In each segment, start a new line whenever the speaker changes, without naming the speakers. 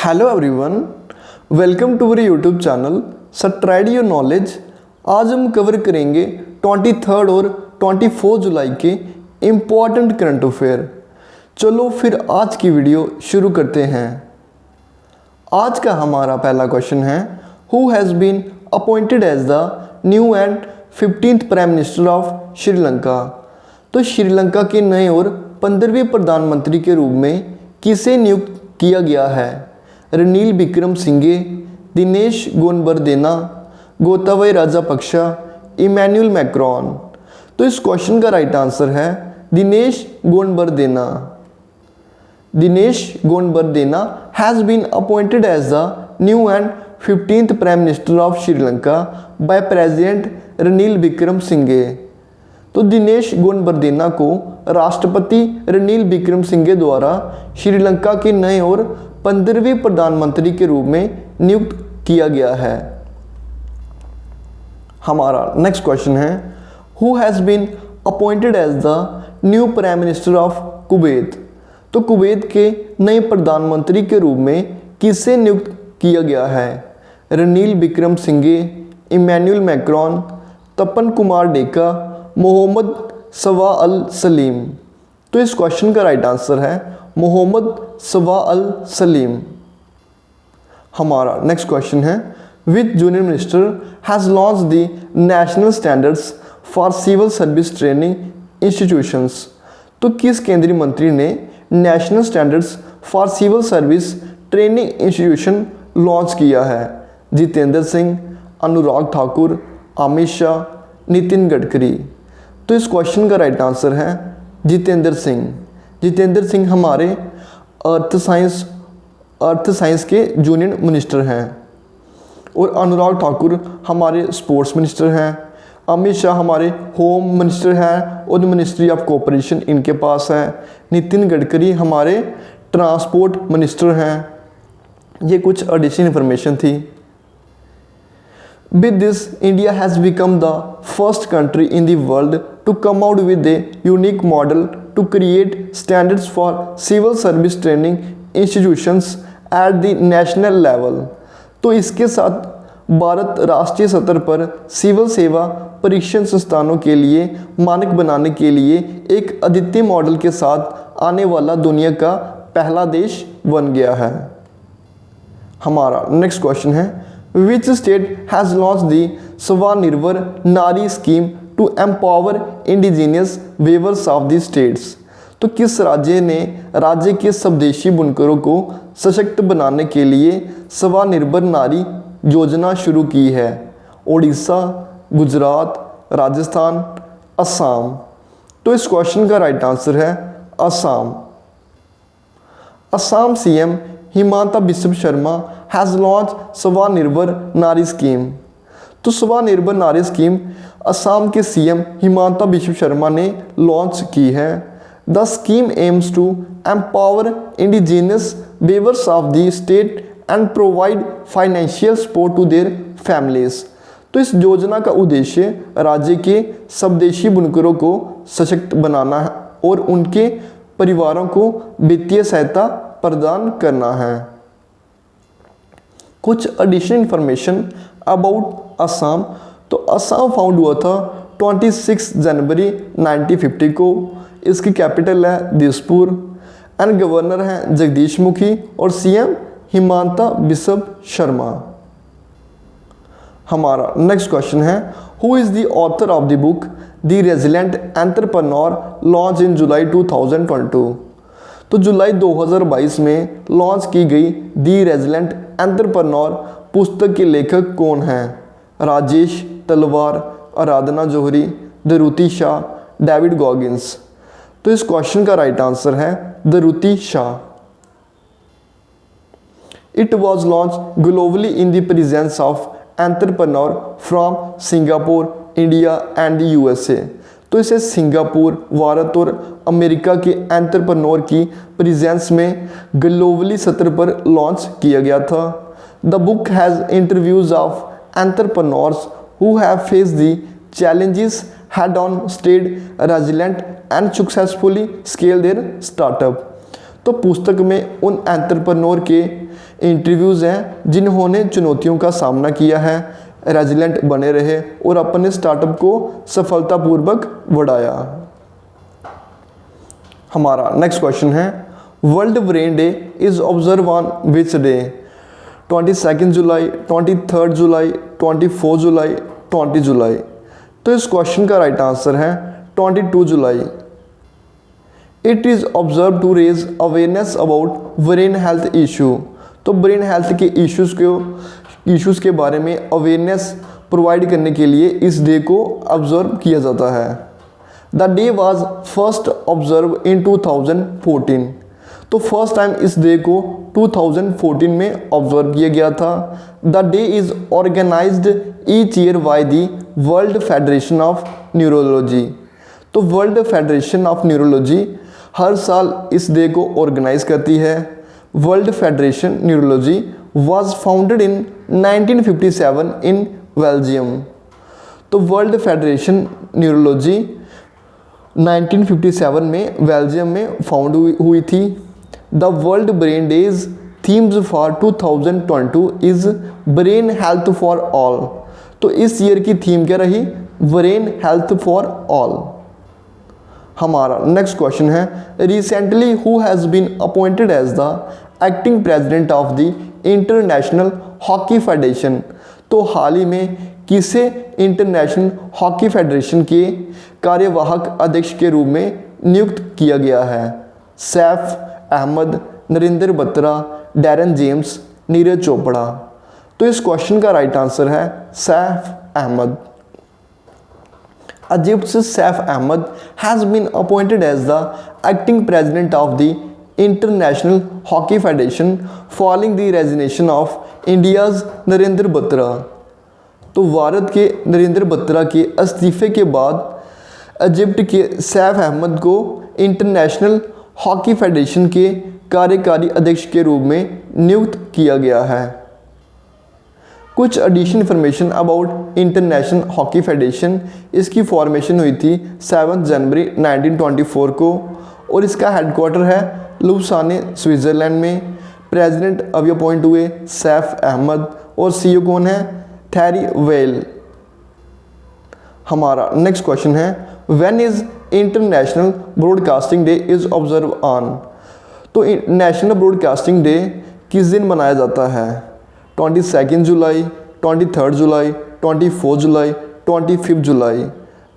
Hello everyone, welcome to our YouTube channel stride your knowledge. आज हम cover करेंगे 23 और 24 जुलाई के इम्पॉर्टेंट करंट अफेयर। चलो फिर आज की वीडियो शुरू करते हैं। आज का हमारा पहला क्वेश्चन है, who has been appointed as the new and 15th prime minister of Sri Lanka. तो श्रीलंका के नए और 15वें प्रधानमंत्री के रूप में किसे नियुक्त किया गया है? Ranil Wickremesinghe, Dinesh Gunawardena, Gotabaya Rajapaksa, Emmanuel Macron. तो इस क्वेश्चन का राइट आंसर है Dinesh Gunawardena. Dinesh Gunawardena has been appointed as the new and 15th prime minister of Sri Lanka by president Ranil Wickremesinghe. तो दिनेश गुणवर्देना को राष्ट्रपति रणील विक्रमसिंघे द्वारा श्रीलंका के नए और 15वें प्रधानमंत्री के रूप में नियुक्त किया गया है। हमारा नेक्स्ट क्वेश्चन है, who has been appointed as the new prime minister of Kuwait. तो कुवैत के नए प्रधानमंत्री के रूप में किसे नियुक्त किया गया है? रणील विक्रमसिंघे, इमैनुअल मैक्रोन, तपन कुमार डेका, मोहम्मद सवा अल सलीम। तो इस क्वेश्चन का राइट आंसर है मोहम्मद सवा अल सलीम। हमारा नेक्स्ट क्वेश्चन है, which junior minister has launch the national standards for civil service training institutions. तो किस केंद्रीय मंत्री ने national standards for civil service training institution launch किया है? जितेंद्र सिंह, अनुराग ठाकुर, अमित शाह, नितिन गडकरी। तो इस क्वेश्चन का राइट आंसर है जितेंद्र सिंह। जितेंद्र सिंह हमारे अर्थ साइंस के जूनियर मिनिस्टर हैं और अनुराग ठाकुर हमारे स्पोर्ट्स मिनिस्टर हैं। अमित शाह हमारे होम मिनिस्टर हैं और मिनिस्ट्री ऑफ कोऑपरेशन इनके पास है। नितिन गडकरी हमारे ट्रांसपोर्ट मिनिस्टर हैं। ये कुछ एडिशनल इंफॉर्मेशन थी। With this, India has become the first country in the world to come out with a unique model to create standards for civil service training institutions at the national level। तो इसके साथ भारत राष्ट्रीय स्तर पर civil सेवा परीक्षण संस्थानों के लिए मानक बनाने के लिए एक अद्वितीय मॉडल के साथ आने वाला दुनिया का पहला देश बन गया है। हमारा नेक्स्ट क्वेश्चन है, Which state has launched the Swanirvar Nari scheme to empower indigenous weavers of the states? तो किस राज्य ने राज्य के स्वदेशी बुनकरों को सशक्त बनाने के लिए स्वनिर्भर नारी योजना शुरू की है? ओडिशा, गुजरात, राजस्थान, असम। तो इस क्वेश्चन का राइट आंसर है Assam. Assam CM Himanta Biswa Sarma has launch Swanirbhar Nari scheme. तो स्वनिर्भर नारी स्कीम असम के सीएम हिमंता बिस्वा शर्मा ने लॉन्च की है। The scheme aims to empower indigenous weavers of the state and provide financial support to their families. तो इस योजना का उद्देश्य राज्य के स्वदेशी बुनकरों को सशक्त बनाना है और उनके परिवारों को वित्तीय सहायता प्रदान करना है। कुछ एडिशनल इंफॉर्मेशन अबाउट असम। तो असम फाउंड हुआ था 26 जनवरी 1950 को। इसकी कैपिटल है दिसपुर एंड गवर्नर हैं जगदीश मुखी और सीएम हिमंता बिस्वा शर्मा। हमारा नेक्स्ट क्वेश्चन है, who is the author of the book the resilient entrepreneur launch in July 2022। तो जुलाई 2022 में लॉन्च की गई दी रेजिलेंट एंटरप्रेन्योर पुस्तक के लेखक कौन हैं? Rajesh Talwar, Aradhana Johri, Daruti Shah, David Goggins. तो इस क्वेश्चन का राइट आंसर है Daruti Shah. It was launch globally in the presence of entrepreneur from Singapore, India and USA. तो इसे सिंगापुर, भारत और अमेरिका के एंटरप्रेन्योर की प्रेजेंस में ग्लोबली सत्र पर लॉन्च किया गया था। The book has interviews of entrepreneurs who have faced the challenges head on, stayed resilient and successfully scaled their startup। तो पुस्तक में उन एंटरप्रेन्योर के इंटरव्यूज़ हैं जिन्होंने चुनौतियों का सामना किया है, रेजिलेंट बने रहे और अपने स्टार्टअप को सफलतापूर्वक बढ़ाया। हमारा नेक्स्ट क्वेश्चन है, world brain day is observe on which day? 22 July, 23 July, 24 July, 20 July. तो इस क्वेश्चन का राइट आंसर है 22 जुलाई। It is observe to raise awareness about brain health issue. तो ब्रेन हेल्थ के इश्यूज़ के बारे में अवेयरनेस प्रोवाइड करने के लिए इस डे को ऑब्जर्व किया जाता है। The day was first observe in 2014। तो फर्स्ट टाइम इस डे को 2014 में ऑब्जर्व किया गया था। The day is organised each year by the world federation of neurology. तो वर्ल्ड फेडरेशन ऑफ न्यूरोलॉजी हर साल इस डे को ऑर्गेनाइज करती है। World federation neurology was founded in 1957 in Belgium. तो वर्ल्ड फेडरेशन न्यूरोलॉजी 1957 में बेल्जियम में फाउंड हुई थी। The world brain days themes for 2022 is brain health for all. तो इस ईयर की थीम क्या रही? Brain health for all. हमारा नेक्स्ट क्वेश्चन है, recently who has been appointed as the acting president of the international hockey federation. तो हाल ही में किसे इंटरनेशनल हॉकी फेडरेशन के कार्यवाहक अध्यक्ष के रूप में नियुक्त किया गया है? Saif Ahmad, Narendra Batra, Darren James, Neeraj Chopra. तो इस क्वेश्चन का राइट आंसर है Saif Ahmad. Egypt's Saif Ahmed has been appointed as the acting president of the International Hockey Federation following the resignation of India's Narendra Batra. तो भारत के नरेंद्र बत्रा के इस्तीफे के बाद इजिप्ट के सैफ अहमद को इंटरनेशनल हॉकी फेडरेशन के कार्यकारी अध्यक्ष के रूप में नियुक्त किया गया है। कुछ additional information about international hockey federation. इसकी फॉर्मेशन हुई थी 7 जनवरी 1924 को और इसका हेडक्वार्टर है लुसाने स्विट्ज़रलैंड में। प्रेसिडेंट अभी अपॉइंट हुए सैफ अहमद और सीईओ कौन है? Theory well. हमारा नेक्स्ट क्वेश्चन है, when is international broadcasting day is observe on? तो नेशनल ब्रॉडकास्टिंग डे किस दिन मनाया जाता है? 22 जुलाई, 23 जुलाई, 24 जुलाई, 25 जुलाई।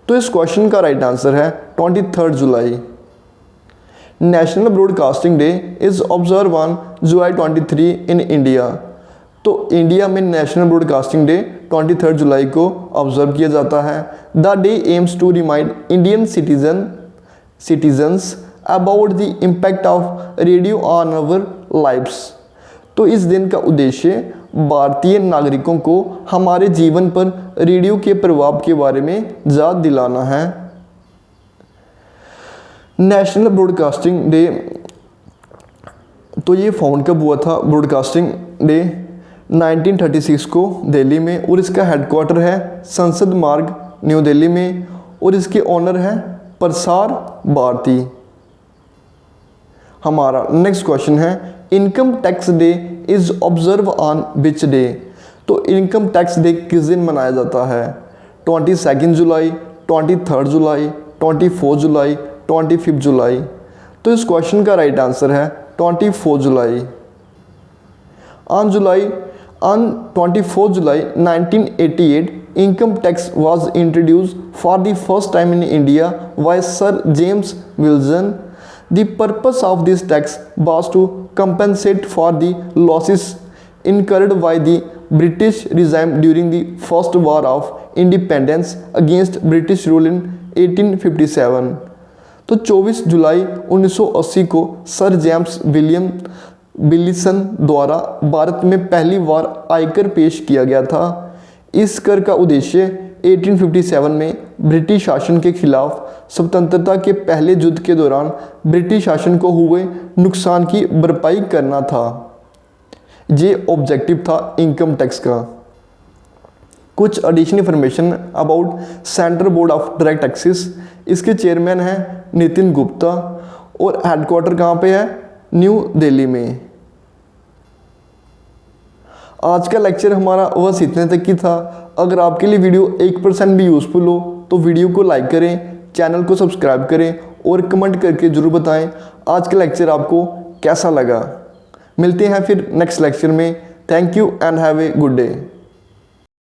तो इस क्वेश्चन का राइट आंसर है 23 जुलाई। National broadcasting day is observe on July 23 in India. तो इंडिया में नेशनल ब्रॉडकास्टिंग डे 23 जुलाई को ऑब्जर्व किया जाता है। The day aims to remind Indian citizens about the impact of radio on our lives. तो इस दिन का उद्देश्य भारतीय नागरिकों को हमारे जीवन पर रेडियो के प्रभाव के बारे में याद दिलाना है। नेशनल ब्रॉडकास्टिंग डे, तो ये फाउंड कब हुआ था? ब्रॉडकास्टिंग डे 1936 को दिल्ली में और इसका हेडक्वार्टर है संसद मार्ग न्यू दिल्ली में और इसके ओनर हैं प्रसार भारती। हमारा नेक्स्ट क्वेश्चन है, income tax day is observe on which day? तो इनकम टैक्स डे किस दिन मनाया जाता है? 22 जुलाई, 23 जुलाई, 24 जुलाई, 25 जुलाई। तो इस क्वेश्चन का राइट आंसर है 24 जुलाई। On 24 July 1988 income tax was introduced for the first time in India by Sir James Wilson. The purpose of this tax was to compensate for the losses incurred by the British regime during the First War of Independence against British rule in 1857. तो 24 जुलाई 1980 को sir James विलिसन द्वारा भारत में पहली बार आयकर पेश किया गया था। इस कर का उद्देश्य 1857 में ब्रिटिश शासन के खिलाफ स्वतंत्रता के पहले युद्ध के दौरान ब्रिटिश शासन को हुए नुकसान की भरपाई करना था। ये ऑब्जेक्टिव था इनकम टैक्स का। कुछ additional information about central board of direct taxes. इसके चेयरमैन हैं नितिन गुप्ता और हेडक्वार्टर कहाँ पे है? न्यू दिल्ली में। आज का लेक्चर हमारा बस इतने तक ही था। अगर आपके लिए वीडियो 1% भी यूज़फुल हो तो वीडियो को लाइक करें, चैनल को सब्सक्राइब करें और कमेंट करके ज़रूर बताएं आज का लेक्चर आपको कैसा लगा। मिलते हैं फिर नेक्स्ट लेक्चर में। Thank you and have a good day.